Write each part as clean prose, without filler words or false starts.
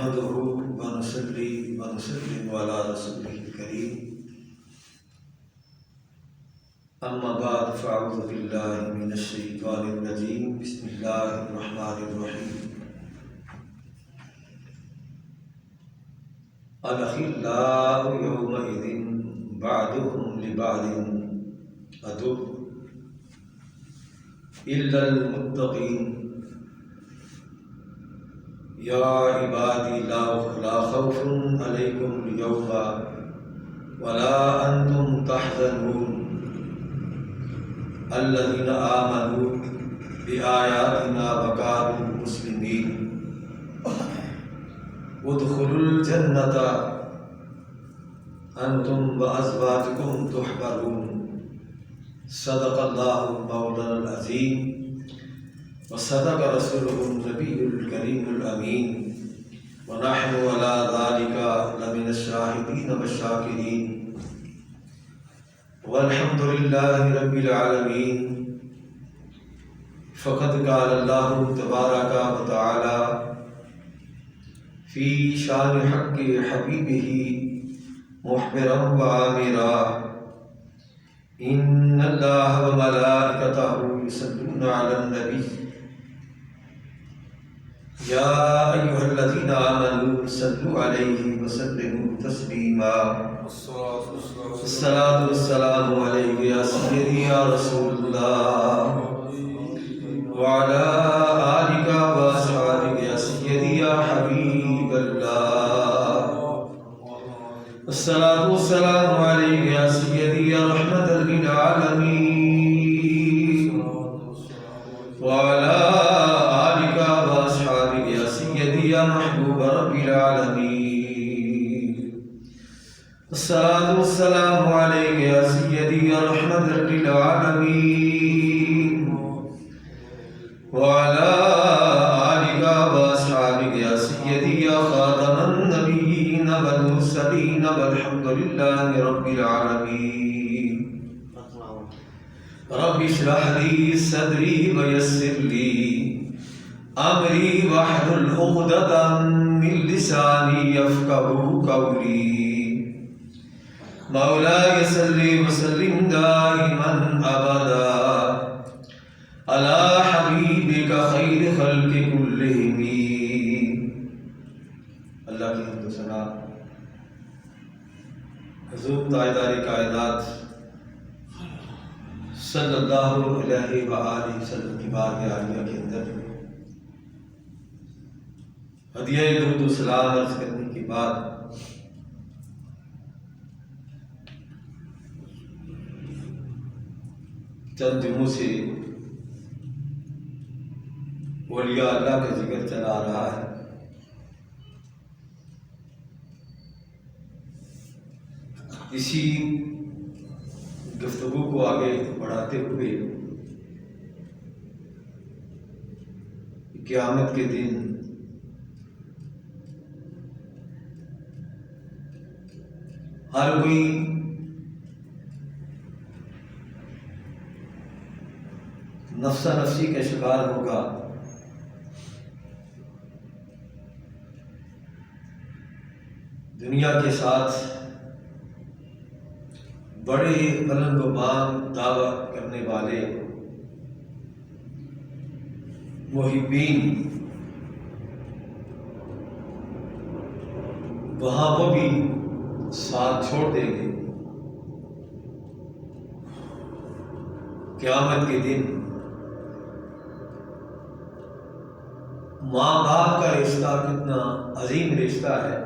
نحمده ونصلي ونسلم على رسوله الكريم أما بعد فأعوذ بالله من الشيطان الرجيم بسم الله الرحمن الرحيم الأخلاء يومئذ بعضهم لبعض عدو إلا المتقين يا عبادي لا خوف عليكم اليوم ولا أنتم تحزنون الذين آمنوا بآياتنا وكانوا مسلمين ادخلوا الجنة أنتم وأزواجكم تحبرون صدق الله مولانا العظيم وصدق رسوله النبي الكريم الأمين ونحن على ذلك لمن الشاهدين والشاكرين والحمد لله رب العالمين فقد قال الله تبارك وتعالى في شان حق حبيبه مخبرا وآمرا إن الله وملائكته يصلون على النبي يا أيها الذين آمنوا صلوا عليه وسلموا تسليما الصلاة والسلام عليك يا سيدي يا رسول الله وعلى آلك وأصحابك يا سيدي يا حبيب الله الصلاة والسلام عليك يا سيدي يا رحمة للعالمين وعلى آلك وأصحابك يا سيدي يا محبوب رب العالمين الصلاة والسلام عليك يا سيدي يا رحمة للعالمين وعلى آلك وأصحابك يا سيدي يا خاتم النبيين والمرسلين والحمد لله رب العالمين رب اشرح لي صدري ويسر لي أمري واحلل عقدة من لساني يفقهوا قولي مولاي صل وسلم دائما أبدا على حبيبك خير خلق كلهم اللہ کی حمد و ثنا حضور تاجدار کائنات صلی اللہ علیہ وآلہ وسلم کی بارگاہ عالیہ کے اندر ہدیہ درود و سلام عرض کرنے کے بعد چند دنوں سے اولیاء اللہ کا ذکر چلا رہا ہے. اسی گفتگو کو آگے بڑھاتے ہوئے قیامت کے دن ہر کوئی نفسا نفسی کا شکار ہوگا. دنیا کے ساتھ بڑے بلند و بام دعویٰ کرنے والے محبین وہاں وہ بھی ساتھ چھوڑ دیں گے. قیامت کے دن ماں باپ کا رشتہ کتنا عظیم رشتہ ہے.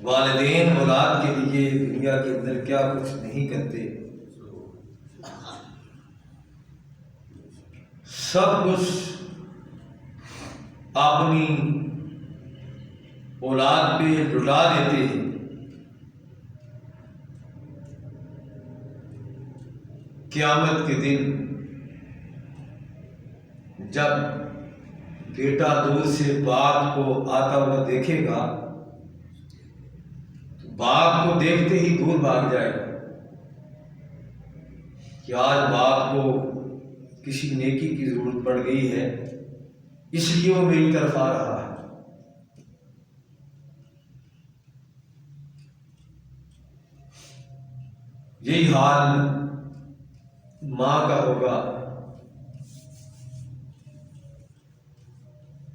والدین اولاد کے لیے دنیا کے اندر کیا کچھ نہیں کرتے، سب کچھ اپنی اولاد پہ لٹا دیتے ہیں. قیامت کے دن جب بیٹا دور سے باپ کو آتا ہوا دیکھے گا تو باپ کو دیکھتے ہی دور بھاگ جائے گا کہ آج باپ کو کسی نیکی کی ضرورت پڑ گئی ہے اس لیے وہ میری طرف آ رہا ہے۔ یہی حال ماں کا ہوگا،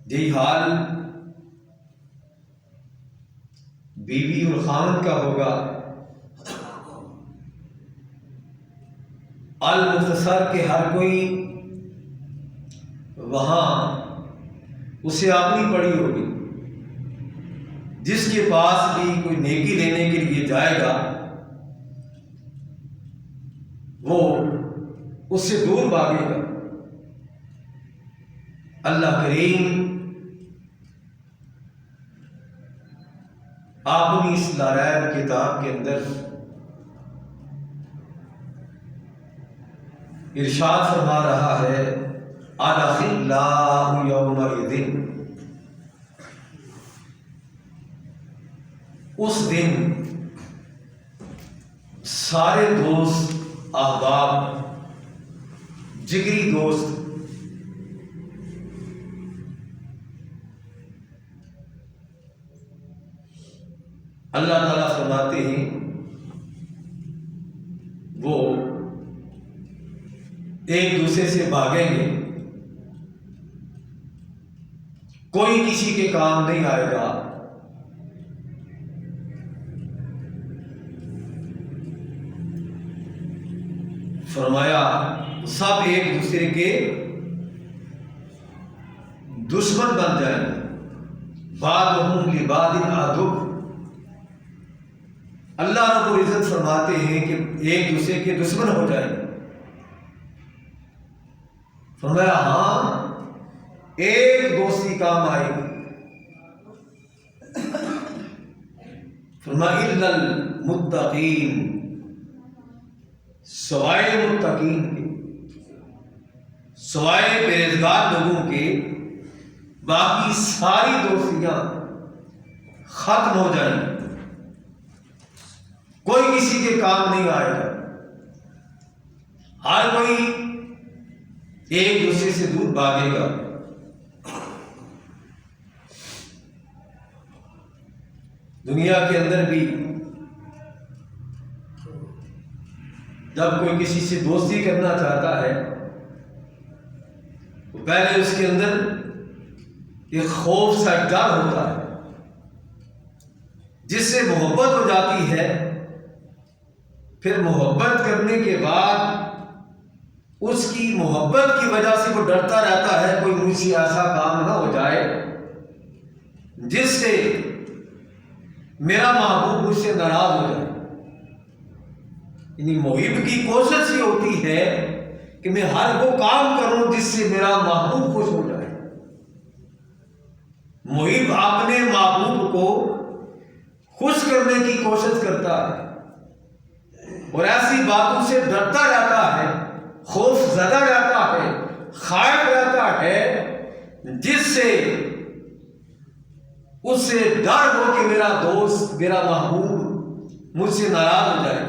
یہی حال بیوی اور خاوند کا ہوگا۔ المختصر کے ہر کوئی وہاں اسے اپنی پڑی ہوگی، جس کے پاس بھی کوئی نیکی لینے کے لیے جائے گا وہ اس سے دور بھاگے گا۔ اللہ کریم اپنی اس لارائب کتاب کے اندر ارشاد فرما رہا ہے، الاخلاء یومئذ، اس دن سارے دوست، احباب، جگری دوست اللہ تعالیٰ فرماتے ہیں وہ ایک دوسرے سے بھاگیں گے، کوئی کسی کے کام نہیں آئے گا۔ فرمایا سب ایک دوسرے کے دشمن بن جائیں گے، بعضهم لبعض عدو۔ اللہ رب العزت فرماتے ہیں کہ ایک دوسرے کے دشمن ہو جائیں گے۔ فرمایا ہاں ایک دوستی کام آئے گی، فرمایا الا المتقین، سوائے متقین کے، سوائے پرہیزگار لوگوں کے باقی ساری دوستیاں ختم ہو جائیں گی، کوئی کسی کے کام نہیں آئے گا، ہر کوئی ایک دوسرے سے دور بھاگے گا۔ دنیا کے اندر بھی جب کوئی کسی سے دوستی کرنا چاہتا ہے تو پہلے اس کے اندر ایک خوف سا ڈر ہوتا ہے، جس سے محبت ہو جاتی ہے، پھر محبت کرنے کے بعد اس کی محبت کی وجہ سے وہ ڈرتا رہتا ہے کوئی مجھ سے ایسا کام نہ ہو جائے جس سے میرا محبوب مجھ سے ناراض ہو جائے۔ یعنی محب کی کوشش یہ ہوتی ہے کہ میں ہر وہ کام کروں جس سے میرا محبوب خوش ہو جائے۔ محب اپنے محبوب کو خوش کرنے کی کوشش کرتا ہے اور ایسی باتوں سے ڈرتا رہتا ہے، خوف زدہ رہتا ہے، خائف رہتا ہے، جس سے اس سے ڈر ہو کہ میرا دوست، میرا محبوب مجھ سے ناراض ہو جائے۔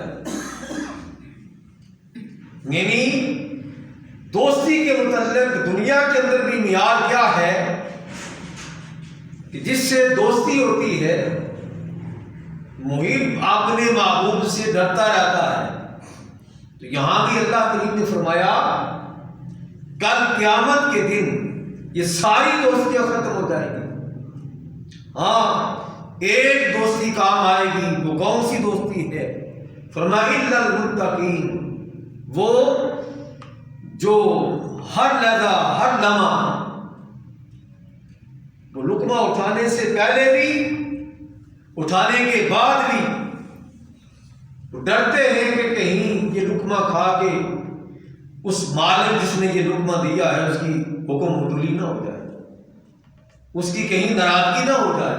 یعنی دوستی کے متعلق دنیا کے اندر بھی معیار کیا ہے کہ جس سے دوستی ہوتی ہے محب اپنے محبوب سے ڈرتا رہتا ہے۔ تو یہاں بھی اللہ کریم نے فرمایا کل قیامت کے دن یہ ساری دوستیاں ختم ہو جائیں گی، ہاں ایک دوستی کام آئے گی۔ وہ کون سی دوستی ہے؟ فرمایا الا المتقین، وہ جو ہر لحظہ ہر لمحہ وہ لقمہ اٹھانے سے پہلے بھی، اٹھانے کے بعد بھی وہ ڈرتے ہیں کہ کہیں یہ لقمہ کھا کے اس مالک جس نے یہ لقمہ دیا ہے اس کی حکم عدولی نہ ہو جائے، اس کی کہیں ناراضگی نہ ہو جائے۔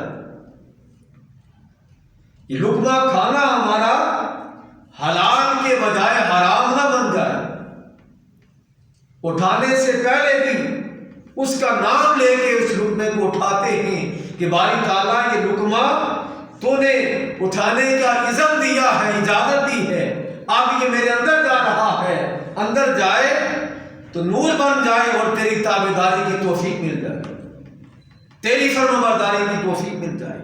یہ لقمہ کھانا ہمارا حلال کے بجائے حرام نہ بن جائے۔ اٹھانے سے پہلے بھی اس کا نام لے کے اس لقمے کو اٹھاتے ہیں کہ باری تعالیٰ یہ لقمہ تو نے اٹھانے کا اذن دیا ہے، اجازت دی ہے، اب یہ میرے اندر جا رہا ہے، اندر جائے تو نور بن جائے اور تیری تابعداری کی توفیق مل جائے۔ تیری فرمانبرداری کی توفیق مل جائے،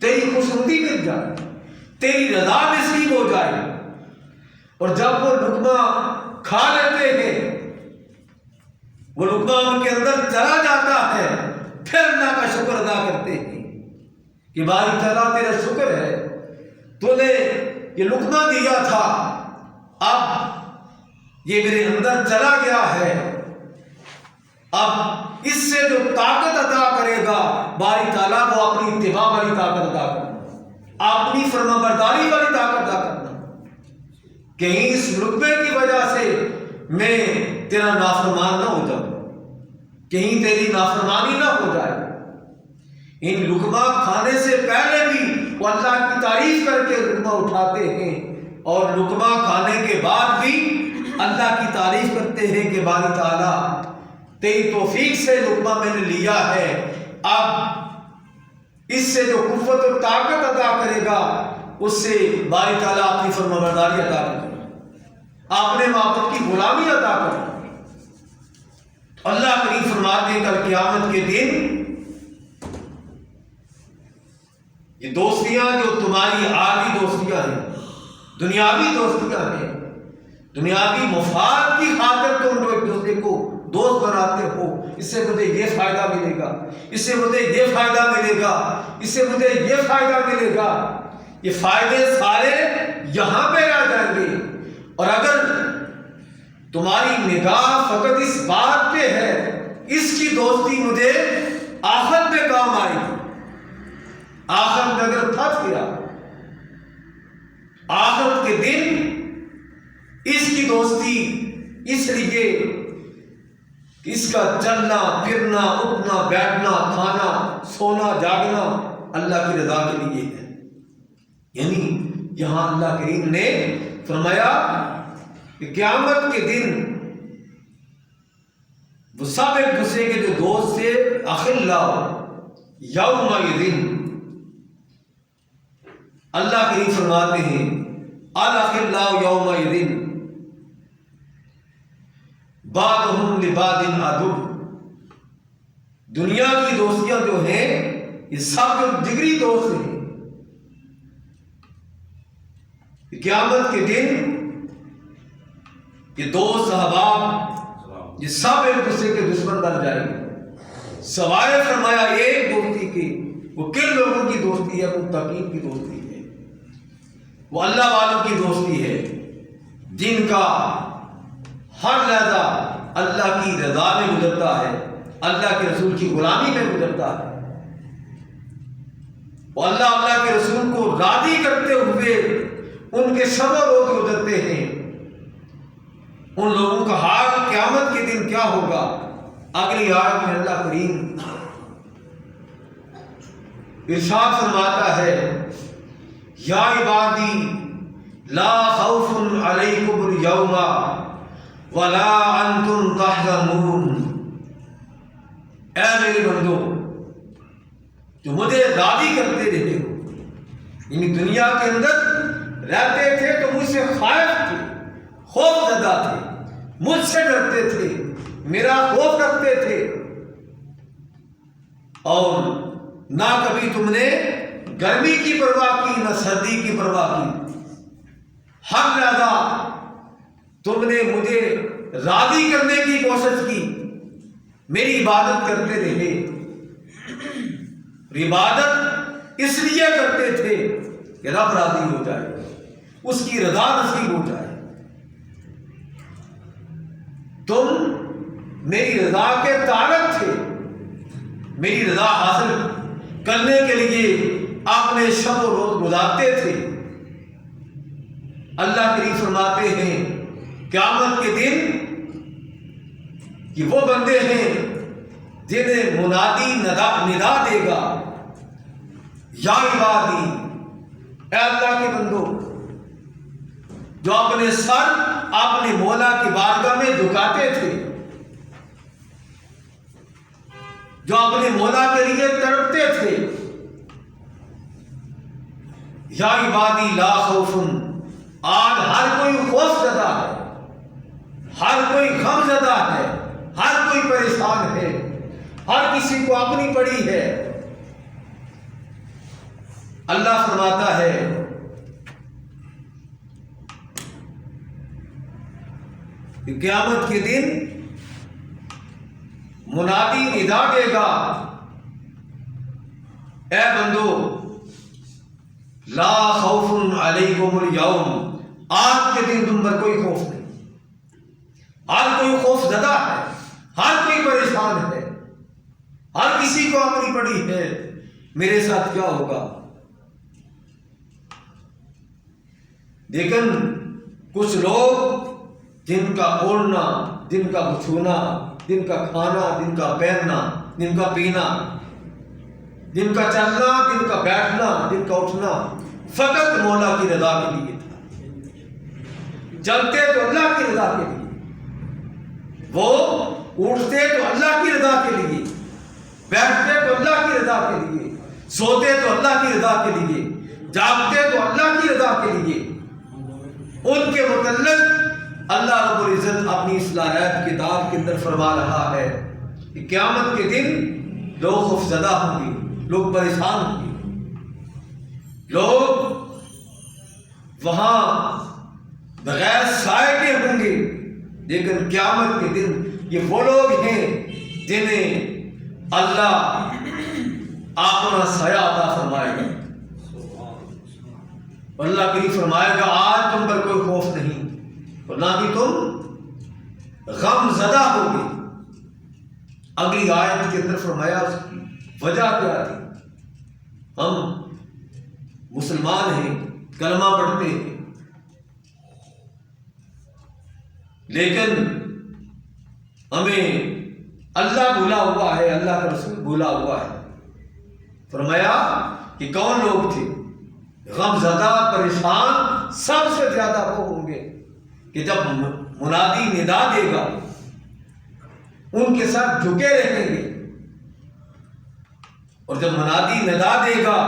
تیری خوشنودی مل جائے، تیری رضا نصیب ہو جائے۔ اور جب وہ لقمہ کھا لیتے ہیں، وہ لقمہ ان کے اندر چلا جاتا ہے، پھر اللہ کا شکر ادا کرتے ہیں کہ باری تعالیٰ تیرا شکر ہے، تو نے یہ لقمہ دیا تھا، اب یہ میرے اندر چلا گیا ہے، اب اس سے جو طاقت عطا کرے گا باری تعالیٰ وہ اپنی اتباع والی طاقت عطا کرنا، اپنی فرمانبرداری والی طاقت عطا کرنا، کہیں اس لقمے کی وجہ سے میں تیرا نافرمان نہ ہو جاؤں، کہیں تیری نافرمانی نہ ہو جائے۔ ان لقمہ کھانے سے پہلے بھی وہ اللہ کی تعریف کر کے لقمہ اٹھاتے ہیں، اور لقمہ کھانے کے بعد بھی اللہ کی تعریف کرتے ہیں کہ باری تعالیٰ تیری توفیق سے لقمہ میں نے لیا ہے، اب اس سے جو قوت و طاقت عطا کرے گا اس سے باری تعالیٰ اپنی فرمانبرداری عطا کرے گا، اپنے معبود کی غلامی عطا کرے گا۔ اللہ کریم فرماتے ہیں کل قیامت کے دن یہ دوستیاں جو تمہاری عارضی دوستیاں ہیں، دنیاوی دوستیاں ہیں، دنیاوی مفاد کی خاطر تم جو ایک دوسرے کو دوست بناتے ہو، اس سے مجھے یہ فائدہ ملے گا، اس سے مجھے یہ فائدہ ملے گا، اس سے مجھے یہ فائدہ ملے گا، یہ فائدے سارے یہاں پہ رہ جائیں گے۔ اور اگر تمہاری نگاہ فقط اس بات پہ ہے اس کی دوستی مجھے آخرت میں کام آئے گی، آخرت میں اگر پھنس گیا، آخرت کے دن اس کی دوستی اس لیے کہ اس کا چلنا پھرنا اٹھنا بیٹھنا کھانا سونا جاگنا اللہ کی رضا کے لیے ہے۔ یعنی یہاں اللہ کریم نے فرمایا کہ قیامت کے دن وہ سب ایک دوسرے کے جو دوست تھے، اخلاء یومئذ، اللہ کریم فرماتے ہیں الاخلاء یومئذ بعضهم لبعض عدو، دنیا کی دوستیاں جو ہیں یہ سب جو جگری دوست ہیں، قیامت کے دن یہ دوست احباب یہ سب ایک دوسرے کے دشمن بن جائیں گے، سوائے فرمایا ایک دوستی کی، وہ کن لوگوں کی دوستی ہے؟ متقین کی دوستی ہے، وہ اللہ والوں کی دوستی ہے، جن کا ہر لحظہ اللہ کی رضا میں گزرتا ہے، اللہ کے رسول کی غلامی میں گزرتا ہے، وہ اللہ کے رسول کو راضی کرتے ہوئے ان کے شب و روز گزرتے ہیں۔ ان لوگوں کا حال قیامت کے دن کیا ہوگا؟ اگلی آیت میں اللہ کریم ارشاد فرماتا ہے یا عبادی لا خوف علیکم اليوم ولا انتم تحزنون، اے میرے بندو جو مجھے راضی کرتے رہے ہو، یعنی دنیا کے اندر رہتے تھے تو مجھ سے خائف تھے، خوف زدہ تھے، مجھ سے ڈرتے تھے، میرا خوف رکھتے تھے، اور نہ کبھی تم نے گرمی کی پرواہ کی نہ سردی کی پرواہ کی، ہر لحظہ تم نے مجھے راضی کرنے کی کوشش کی، میری عبادت کرتے رہے، عبادت اس لیے کرتے تھے کہ رب راضی ہو جائے، اس کی رضا نصیب ہو جائے، تم میری رضا کے طالب تھے، میری رضا حاصل کرنے کے لیے اپنے شب و روز گزارتے تھے۔ اللہ کریم فرماتے ہیں قیامت کے دن کہ وہ بندے ہیں جنہیں منادی ندا دے گا یا عبادی، اے اللہ کے بندو، جو اپنے سر اپنے مولا کی بارگاہ میں جھکاتے تھے، جو اپنے مولا کے لیے تڑپتے تھے، یا عبادی لا خوف، آج ہر کوئی خوف زدہ ہے، ہر کوئی غم زدہ ہے، ہر کوئی پریشان ہے، ہر کسی کو اپنی پڑی ہے۔ اللہ فرماتا ہے کہ قیامت کے دن منادی ندا دے گا، اے بندو لا خوف علیکم اليوم، آج کے دن تم پر کوئی خوف نہیں، ہر کوئی خوف زدہ ہے، ہر کوئی پریشان ہے، ہر کسی کو اپنی پڑی ہے میرے ساتھ کیا ہوگا۔ لیکن کچھ لوگ جن کا اوڑھنا، جن کا بچھونا، جن کا کھانا، جن کا پہننا، جن کا پینا، جن کا چلنا، جن کا بیٹھنا، جن کا اٹھنا فقط مولا کی رضا کے لیے تھا۔ چلتے تو اللہ کی رضا کے لیے، وہ اٹھتے تو اللہ کی رضا کے لیے، بیٹھتے تو اللہ کی رضا کے لیے، سوتے تو اللہ کی رضا کے لیے، جاگتے تو اللہ کی رضا کے لیے۔ ان کے متعلق اللہ رب العزت اپنی اصلاح کتاب کے اندر فرما رہا ہے کہ قیامت کے دن لوگ خوفزدہ ہوں گے، لوگ پریشان ہوں گے، لوگ وہاں بغیر سائے کے ہوں گے۔ لیکن قیامت کے دن یہ وہ لوگ ہیں جنہیں اللہ اپنا سایہ عطا فرمائے گا۔ اللہ کریم فرمائے گا آج تم پر کوئی خوف نہیں اور نہ بھی تم غم زدہ ہوگے۔ اگلی آیت کے اندر فرمایا اس کی وجہ کیا تھی؟ ہم مسلمان ہیں، کلمہ پڑھتے ہیں، لیکن ہمیں اللہ بھولا ہوا ہے، اللہ کا رسول بھولا ہوا ہے۔ فرمایا کہ کون لوگ تھے غم زدہ پریشان؟ سب سے زیادہ وہ ہوں گے کہ جب منادی ندا دے گا ان کے ساتھ جھکے رہیں گے، اور جب منادی ندا دے گا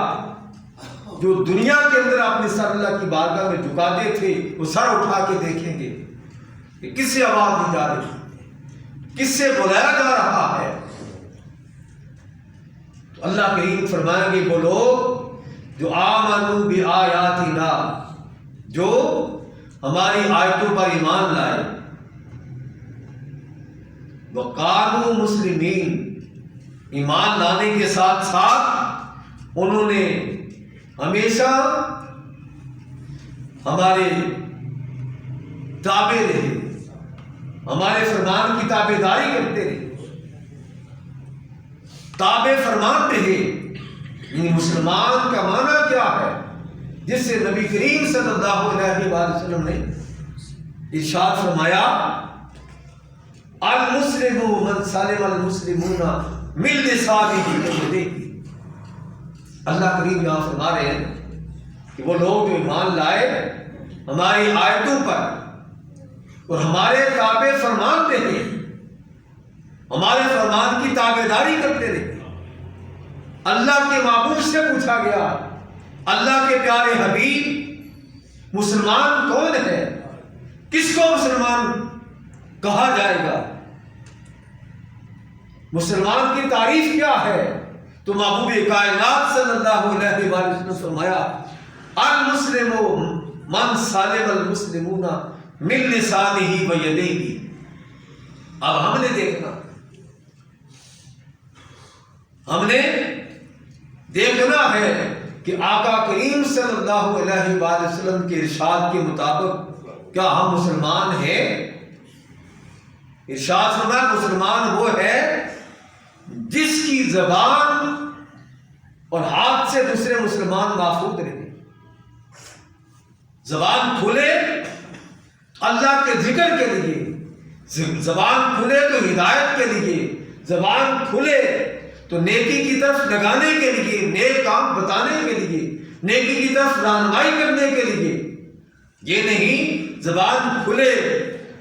جو دنیا کے اندر اپنے سر اللہ کی بارگاہ میں جھکاتے تھے وہ سر اٹھا کے دیکھیں گے کہ کس سے آواز دی جا رہی ہے، کس سے بلایا جا رہا ہے۔ تو اللہ کریم فرمائیں گے وہ لوگ جو آمنوا بآیاتنا، جو ہماری آیتوں پر ایمان لائے، وقالوا مسلمین، ایمان لانے کے ساتھ ساتھ انہوں نے ہمیشہ ہمارے تابع رہے، ہمارے فرمان کی تابع داری کرتے رہے، تابع فرمان رہے۔ یعنی مسلمان کا معنی کیا ہے؟ جس سے نبی کریم صلی اللہ علیہ وآلہ وسلم نے ارشاد فرمایا المسلم من سلم المسلمون من لسانه ویدیہ۔ اللہ کریم یہاں فرما رہے ہیں کہ وہ لوگ جو ایمان لائے ہماری آیتوں پر اور ہمارے تابع فرمان رہے، ہمارے فرمان کی تابع داری کرتے رہے۔ اللہ کے معبود سے پوچھا گیا اللہ کے پیارے حبیب مسلمان کون ہے، کس کو مسلمان کہا جائے گا، مسلمان کی تعریف کیا ہے؟ تو محبوب کائنات صلی اللہ علیہ وآلہ وسلم فرمایا المسلم من سلم المسلمون من لسانہ ویدیہ۔ اب ہم نے دیکھنا ہے کہ آقا کریم صلی اللہ علیہ وآلہ وسلم کے ارشاد کے مطابق کیا ہم مسلمان ہیں؟ ارشاد فرمایا مسلمان وہ ہے جس کی زبان اور ہاتھ سے دوسرے مسلمان محفوظ رہے، زبان کھلے اللہ کے ذکر کے لیے، زبان کھلے تو ہدایت کے لیے، زبان کھلے تو نیکی کی طرف لگانے کے لیے، نیک کام بتانے کے لیے، نیکی کی طرف رہنمائی کرنے کے لیے۔ یہ نہیں زبان کھلے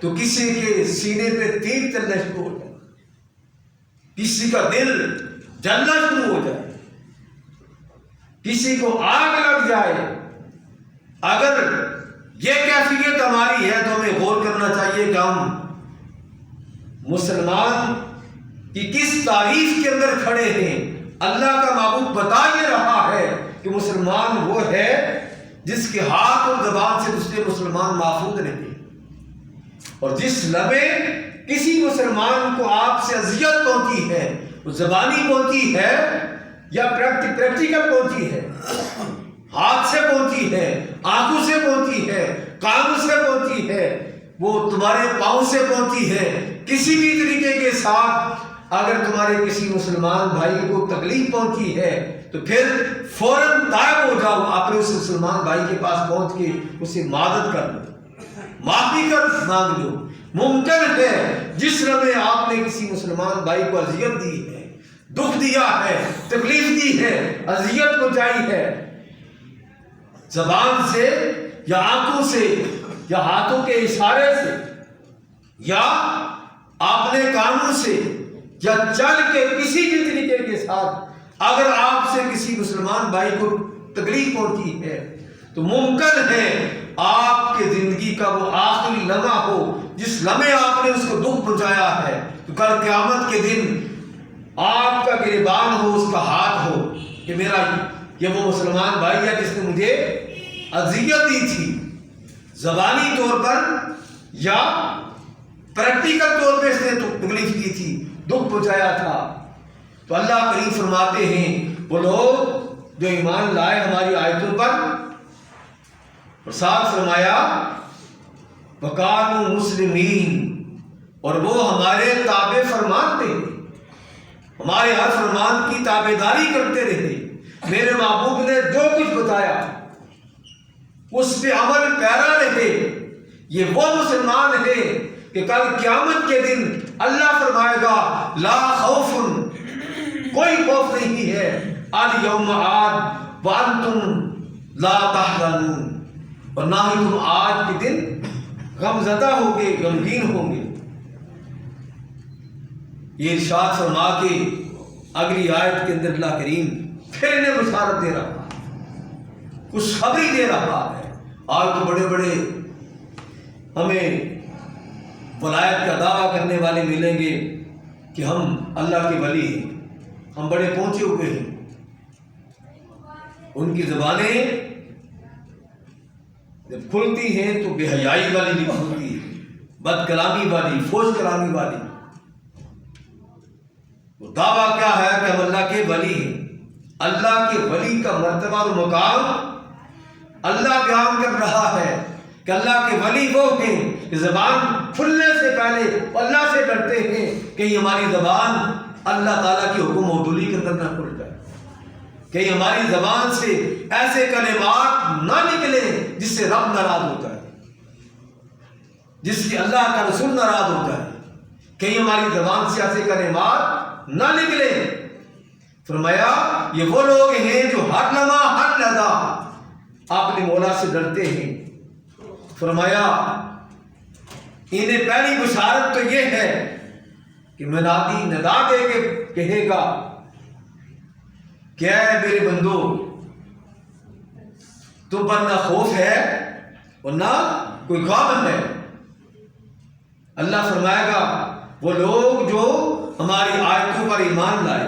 تو کسی کے سینے پہ تیر چلنا شروع ہو جائے، کسی کا دل جلنا شروع ہو جائے، کسی کو آگ لگ جائے۔ اگر یہ کیفیت ہماری ہے تو ہمیں غور کرنا چاہیے کہ ہم مسلمان کہ کس تعریف کے اندر کھڑے ہیں. اللہ کا معبود بتا یہ رہا ہے کہ مسلمان وہ ہے جس کے ہاتھ اور زبان سے دوسرے مسلمان محفوظ رہتے. اور جس لمحے کسی مسلمان کو آپ سے اذیت پہنچی ہے، وہ زبانی پہنچی ہے یا پریکٹیکل پہنچی ہے، ہاتھ سے پہنچی ہے، آنکھوں سے پہنچی ہے، کانوں سے پہنچی ہے، وہ تمہارے پاؤں سے پہنچی ہے، کسی بھی طریقے کے ساتھ اگر تمہارے کسی مسلمان بھائی کو تکلیف پہنچی ہے تو پھر فوراً طائب ہو جاؤ، اپنے اس مسلمان بھائی کے پاس پہنچ کے اسے معذرت کر لو، معافی کر مانگ لو. ممکن ہے جس لمحے آپ نے کسی مسلمان بھائی کو اذیت دی ہے، دکھ دیا ہے، تکلیف دی ہے، اذیت پہنچائی ہے، زبان سے یا آنکھوں سے یا ہاتھوں کے اشارے سے یا اپنے کانوں سے یا چل کے کسی بھی طریقے کے ساتھ اگر آپ سے کسی مسلمان بھائی کو تکلیف پہنچی ہے تو ممکن ہے آپ کے زندگی کا وہ آخری لمحہ ہو جس لمحے آپ نے اس کو دکھ پہنچایا ہے تو کل قیامت کے دن آپ کا گریبان ہو، اس کا ہاتھ ہو کہ میرا یہ وہ مسلمان بھائی ہے جس نے مجھے اذیت دی تھی، زبانی طور پر یا پریکٹیکل طور پہ اس نے تکلیف دی تھی، دکھ پہنچایا تھا. تو اللہ کریم فرماتے ہیں وہ لوگ جو ایمان لائے ہماری آیتوں پر، اور ساتھ فرمایا وَكَانُوا مُسْلِمِينَ، اور وہ ہمارے تابع فرمان تھے، ہمارے ہر فرمان کی تابع داری کرتے رہے. میرے محبوب نے جو کچھ بتایا اس پہ عمل پیرا رہے. یہ وہ مسلمان ہے کہ کل قیامت کے دن اللہ فرمائے گا لا خوف، کوئی خوف نہیں ہے، اليوم آج وانتم لا تحزنون، اور نہ ہی تم آج کے دن غم زدہ ہوگے، غمگین ہوں گے. یہ ارشاد فرما کے اگلی آیت کے اندر اللہ کریم پھر انہیں بشارت دے رہا، خوشخبری دے رہا ہے. آج تو بڑے بڑے ہمیں ولایت کا دعویٰ کرنے والے ملیں گے کہ ہم اللہ کے ولی ہیں، ہم بڑے پہنچے ہوئے ہیں. ان کی زبانیں جب کھلتی ہیں تو بے حیائی والی نہیں کھلتی، بد کلامی والی، فوش کلامی والی. وہ دعویٰ کیا ہے کہ ہم اللہ کے ولی ہیں. اللہ کے ولی کا مرتبہ اور مقام اللہ بیان کر رہا ہے کہ اللہ کے ولی وہ ہیں کہ زبان کھلنے سے پہلے اللہ سے ڈرتے ہیں کہ ہماری زبان اللہ تعالیٰ کی حکم عدولی کے اندر نہ کھل جائے، کہ ہماری زبان سے ایسے کلمات نہ نکلے جس سے رب ناراض ہوتا ہے، جس سے اللہ کا رسول ناراض ہوتا ہے. کہ ہماری زبان سے ایسے کلمات نہ نکلے. فرمایا یہ وہ لوگ ہیں جو ہر لمحہ ہر لحظہ اپنے مولا سے ڈرتے ہیں. فرمایا انہیں پہلی بشارت تو یہ ہے کہ منادی ندا دے کے کہے گا کہ اے میرے بندو تم پر نہ خوف ہے اور نہ کوئی غم ہے. اللہ فرمائے گا وہ لوگ جو ہماری آیتوں پر ایمان لائے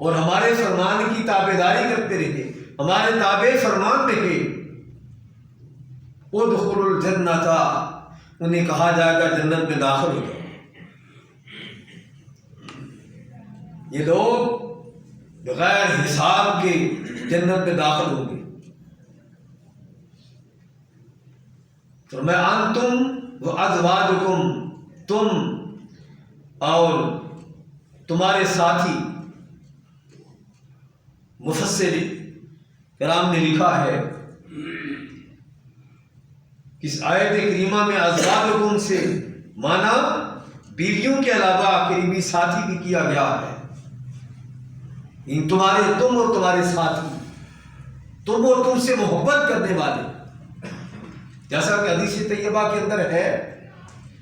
اور ہمارے فرمان کی تابعداری کرتے رہے، ہمارے تابع فرمان رہے، ادخلوا الجنۃ، انہیں کہا جائے گا جنت میں داخل ہو جاؤ. یہ لوگ بغیر حساب کے جنت میں داخل ہوں گے. فرمایا انتم و ازواجکم، تم اور تمہارے ساتھی. مفسر کرام نے لکھا ہے اس آیت کریمہ میں ازواجکم سے مانا بیویوں کے علاوہ قریبی ساتھی بھی کیا گیا ہے. تم اور تمہارے ساتھی، تم اور تم سے محبت کرنے والے، جیسا کہ حدیث طیبہ کے اندر ہے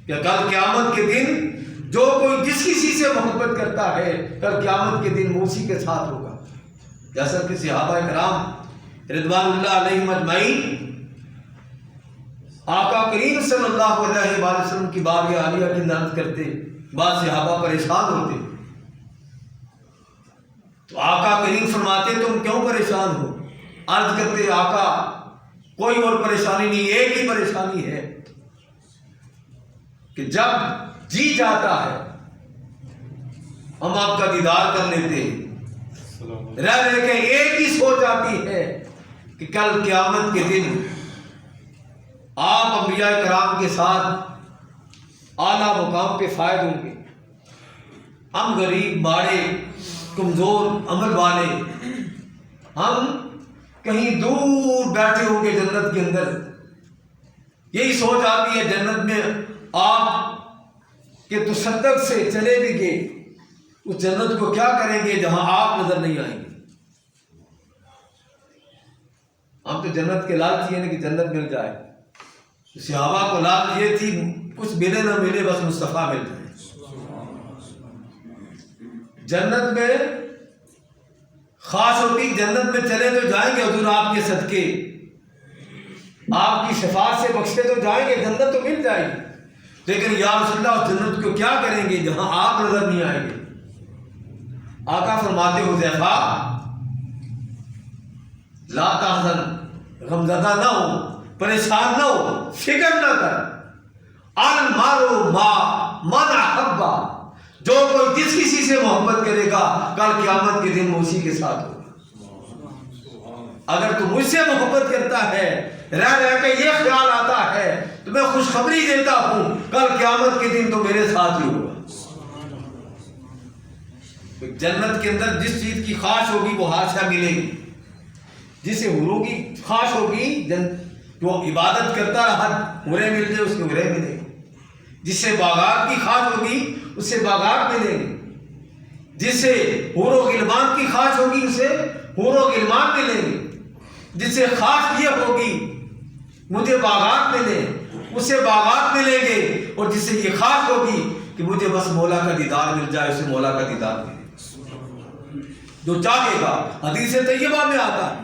کہ کل قیامت کے دن جو کوئی جس کسی سے محبت کرتا ہے کل قیامت کے دن اسی کے ساتھ ہوگا. جیسا کہ صحابہ کرام رضوان اللہ علیہم اجمعین آقا کریم صلی اللہ علیہ وسلم کی بارگاہ عالیہ کی عرض کرتے بعض صحابہ پریشان ہوتے، تو آقا کریم فرماتے تم کیوں پریشان ہو؟ عرض کرتے آقا کوئی اور پریشانی نہیں، ایک ہی پریشانی ہے کہ جب جی جاتا ہے ہم آپ کا دیدار کر لیتے ہیں، رہ رہ کے ایک ہی سوچ آتی ہے کہ کل قیامت کے دن آپ انبیاء کرام کے ساتھ اعلیٰ مقام پہ فائد ہوں گے، ہم غریب ماڑے کمزور عمل والے ہم کہیں دور بیٹھے ہوں گے جنت کے اندر۔ یہی سوچ آتی ہے جنت میں آپ کے تصدق سے چلے بھی گئے، اس جنت کو کیا کریں گے جہاں آپ نظر نہیں آئیں گے۔ ہم تو جنت کے لالچی ہیں کہ جنت مل جائے، صحابہ کو لالچ یہ تھی کچھ ملے نہ ملے بس مصطفیٰ مل جائے۔ جنت میں خاص ہوتی، جنت میں چلے تو جائیں گے حضور آپ کے صدقے، آپ کی شفاعت سے بخشے تو جائیں گے، جنت تو مل جائے گی، لیکن یا رسول اللہ اس جنت کو کیا کریں گے جہاں آپ نظر نہیں آئیں گے۔ آقا فرماتے حذیفہ لا تحزن، غمزدہ نہ ہو، پریشان نہ ہو، فکر نہ کر، المارو ما من احبا، جو کوئی جس کسی سے محبت کرے گا کل قیامت کے دن اسی کے ساتھ ہوگا۔ اگر تو مجھ سے محبت کرتا ہے، رہ رہ کے یہ خیال آتا ہے تو میں خوشخبری دیتا ہوں کل قیامت کے دن تو میرے ساتھ ہی ہوگا۔ جنت کے اندر جس چیز کی خواہش ہوگی وہ حاصل ملے گی، جسے حوروں کی خواہش ہوگی جو عبادت کرتا رہا حوریں مل جائے اس کو حوریں ملے گی، جس سے باغات کی خواہش ہوگی اس سے باغات ملیں گے، جس سے حور و غلمان کی خواہش ہوگی اسے حور و غلمان ملیں گے، جس سے خواہش یہ ہوگی مجھے باغات ملے اس سے باغات ملیں گے، اور جس سے یہ خواہش ہوگی کہ مجھے بس مولا کا دیدار مل جائے اسے مولا کا دیدار ملے۔ جو چاہے گا، حدیث طیبہ میں آتا ہے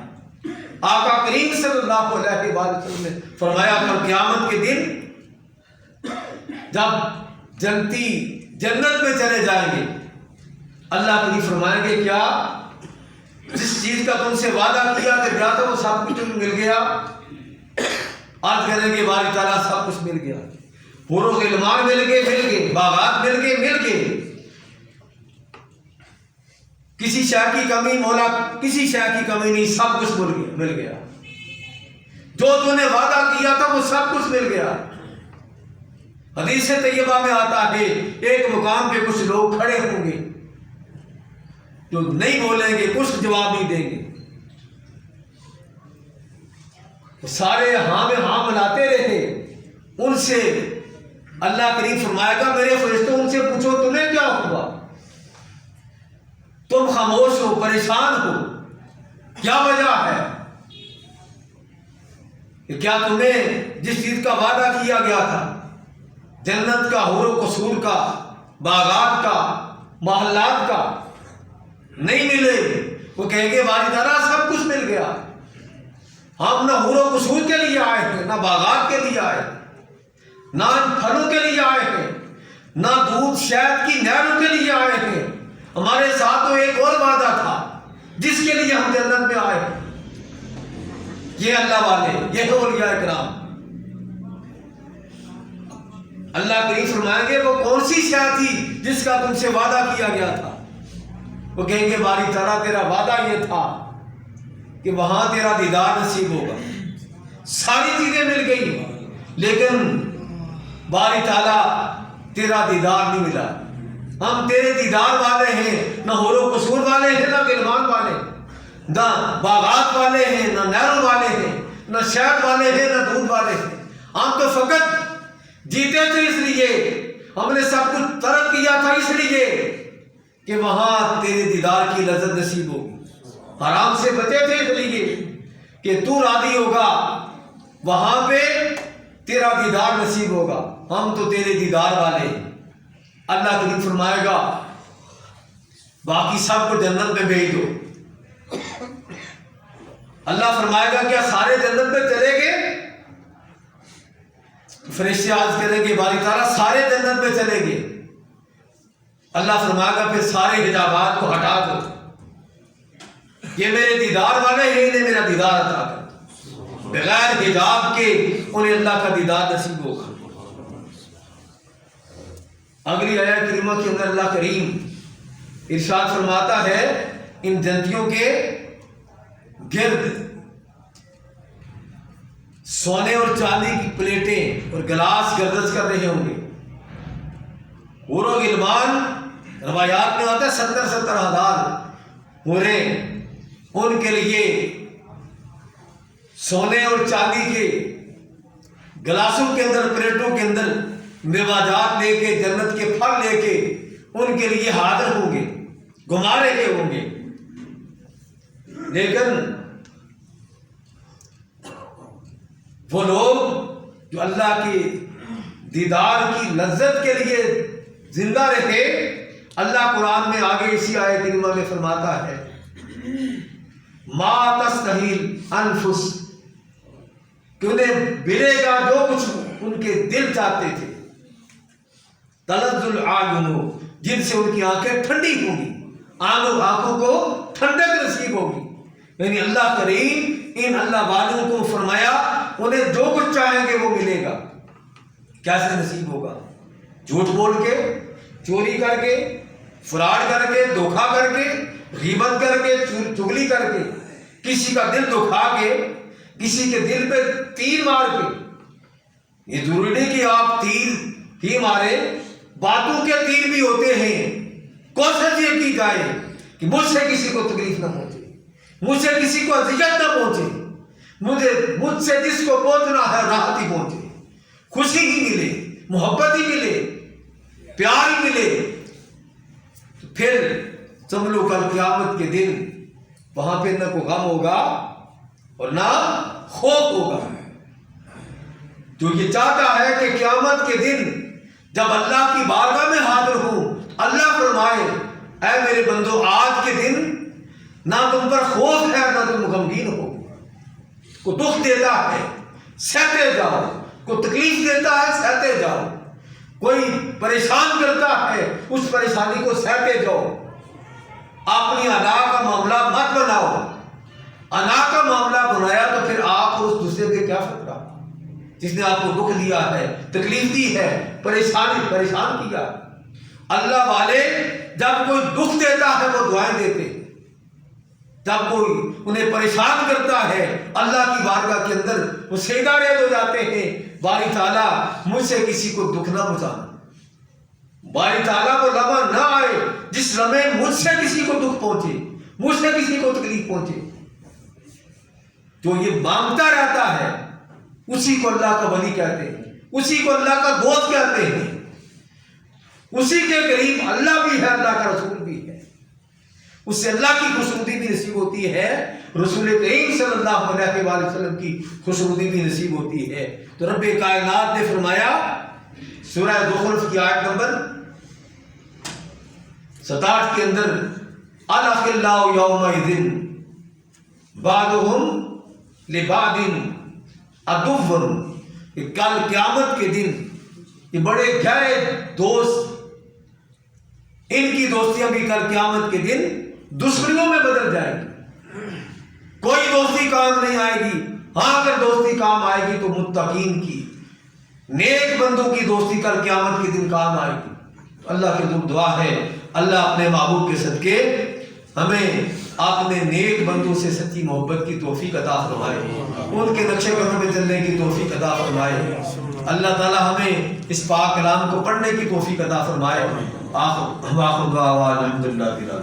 آقا کریم صلی اللہ علیہ وسلم نے فرمایا کل قیامت کے دن جب جنتی جنت میں چلے جائیں گے، اللہ کریم فرمائیں گے کیا جس چیز کا تم سے وعدہ کیا کہ گیا تھا وہ سب کچھ مل گیا؟ عرض کریں گے باری تعالیٰ سب کچھ مل گیا، حور و غلمان مل گئے، باغات مل گئے، کسی شے کی کمی مولا کسی شے کی کمی نہیں، سب کچھ مل گیا، جو تو نے وعدہ کیا تھا وہ سب کچھ مل گیا۔ حدیث طیبہ میں آتا ہے ایک مقام پہ کچھ لوگ کھڑے ہوں گے جو نہیں بولیں گے، کچھ جواب نہیں دیں گے، سارے ہاں میں ہاں ملاتے رہے، ان سے اللہ کریم فرمائے گا میرے فرشتوں ان سے پوچھو تمہیں کیا ہوا، تم خاموش ہو، پریشان ہو، کیا وجہ ہے؟ کہ کیا تمہیں جس چیز کا وعدہ کیا گیا تھا جنت کا، حور و قصور کا، باغات کا، محلات کا نہیں ملے؟ وہ کہیں گے باری تعالیٰ سب کچھ مل گیا، ہم نہ حور و قصور کے لیے آئے ہیں، نہ باغات کے لیے آئے ہیں، نہ پھلوں کے لیے آئے ہیں، نہ دودھ شہد کی نہروں کے لیے آئے ہیں، ہمارے ساتھ تو ایک اور وعدہ تھا جس کے لیے ہم جنت میں آئے ہیں۔ یہ اللہ والے، یہ اولیاء کرام، اللہ کریم فرمائیں گے وہ کون سی شے تھی جس کا تم سے وعدہ کیا گیا تھا؟ وہ کہیں گے باری تعالیٰ تیرا وعدہ یہ تھا کہ وہاں تیرا دیدار نصیب ہوگا، ساری چیزیں مل گئی لیکن باری تعالیٰ تیرا دیدار نہیں ملا۔ ہم تیرے دیدار والے ہیں، نہ حور و قصور والے ہیں، نہ غلمان والے، نہ باغات والے ہیں، نہ نہروں والے ہیں، نہ شہد والے ہیں، نہ دودھ والے ہیں، ہم تو فقط جیتے تھے اس لیے، ہم نے سب کچھ ترک کیا تھا اس لیے کہ وہاں تیرے دیدار کی لذت نصیب ہوگی، حرام سے بچے تھے اس لیے کہ تو راضی ہوگا، وہاں پہ تیرا دیدار نصیب ہوگا، ہم تو تیرے دیدار والے ہیں۔ اللہ کریم فرمائے گا باقی سب کو جنت میں بھیج دو۔ اللہ فرمائے گا کیا سارے جنت میں چلے گئے؟ فرشتے عرض کریں گے باری تعالیٰ سارے جنت میں چلے گئے، اللہ فرمائے گا پھر سارے حجابات کو ہٹا دو، یہ میرے دیدار والے ہیں، انہیں میرا دیدار عطا کر، بغیر حجاب کے انہیں اللہ کا دیدار نصیب ہوگا۔ اگلی آیت کریمہ کے اندر اللہ کریم ارشاد فرماتا ہے ان جنتیوں کے گرد سونے اور چاندی کی پلیٹیں اور گلاس گردش کر رہے ہوں گے۔ حور و غلمان روایات میں آتا ہے 70,000 حوریں ان کے لیے سونے اور چاندی کے گلاسوں کے اندر، پلیٹوں کے اندر میوہ لے کے، جنت کے پھل لے کے ان کے لیے حاضر ہوں گے، گھما رہے ہوں گے۔ لیکن وہ لوگ جو اللہ کے دیدار کی لذت کے لیے زندہ رہے، اللہ قرآن میں آگے اسی آیت کریمہ میں فرماتا ہے ما تستحیل انفس، کہ انہیں ملے گا جو کچھ ان کے دل چاہتے تھے، تلذ العیون، جن سے ان کی آنکھیں ٹھنڈی ہوں گی، آنکھوں کو ٹھنڈک نصیب ہوگی۔ یعنی اللہ کریم ان اللہ والوں کو فرمایا انہیں جو کچھ چاہیں گے وہ ملے گا۔ کیسے نصیب ہوگا؟ جھوٹ بول کے، چوری کر کے، فراڈ کر کے، دھوکہ کر کے، غیبت کر کے، چغلی کر کے، کسی کا دل دکھا کے، کسی کے دل پہ تیر مار کے۔ یہ ضروری نہیں کہ آپ تیر ہی مارے، باتوں کے تیر بھی ہوتے ہیں۔ کوشش یہ کی جائے کہ مجھ سے کسی کو تکلیف نہ پہنچے، مجھ سے کسی کو اذیت نہ پہنچے، مجھ سے جس کو پہنچنا ہے راحت ہی پہنچے، خوشی ہی ملے، محبت ہی ملے، پیار ہی ملے۔ تو پھر سمجھو کل قیامت کے دن وہاں پہ نہ کوئی غم ہوگا اور نہ خوف ہوگا۔ جو یہ چاہتا ہے کہ قیامت کے دن جب اللہ کی بارگاہ میں حاضر ہوں، اللہ فرمائے اے میرے بندو آج کے دن نہ تم پر خوف ہے نہ تم غمگین ہو، کو دکھ دیتا ہے سہتے جاؤ، کو تکلیف دیتا ہے سہتے جاؤ، کوئی پریشان کرتا ہے اس پریشانی کو سہتے جاؤ۔ اپنی انا کا معاملہ مت بناؤ، انا کا معاملہ بنایا تو پھر آپ اس دوسرے کے کیا فرق رہا؟ جس نے آپ کو دکھ دیا ہے، تکلیف دی ہے، پریشان کیا۔ اللہ والے جب کوئی دکھ دیتا ہے وہ دعائیں دیتے، جب کوئی انہیں پریشان کرتا ہے اللہ کی بارگاہ کے اندر وہ سجدہ ریز ہو جاتے ہیں، باری تعالیٰ مجھ سے کسی کو دکھ نہ پہنچانا، باری تعالیٰ کو لمحہ نہ آئے جس لمحے مجھ سے کسی کو دکھ پہنچے، مجھ سے کسی کو تکلیف پہنچے۔ جو یہ مانگتا رہتا ہے اسی کو اللہ کا ولی کہتے ہیں، اسی کو اللہ کا دوست کہتے ہیں، اسی کے قریب اللہ بھی ہے، اللہ کا رسول بھی ہے، اس سے اللہ کی خوشنودی بھی نصیب ہوتی ہے، رسول کریم صلی اللہ علیہ وآلہ وسلم کی خوشنودی بھی نصیب ہوتی ہے۔ تو رب کائنات نے فرمایا سورہ زخرف کی آیت نمبر 67 کے اندر الاخلاء یومئذ بعضهم لبعض عدو، کہ کل قیامت کے دن یہ بڑے گہرے دوست، ان کی دوستیاں بھی کل قیامت کے دن دشمنیوں میں بدل جائیں گی۔ کوئی دوستی کام نہیں آئے گی، ہاں اگر دوستی کام آئے گی تو متقین کی، نیک بندوں کی دوستی کل قیامت کے دن کام آئے گی۔ اللہ کے دعا ہے اللہ اپنے محبوب کے صدقے ہمیں اپنے نیک بندوں سے سچی محبت کی توفیق عطا فرمائے، ان کے نقشے قدم میں چلنے کی توفیق عطا فرمائے۔ اللہ تعالی ہمیں اس پاک کلام کو پڑھنے کی توفیق عطا فرمائے۔ آخر دعوانا الحمدللہ۔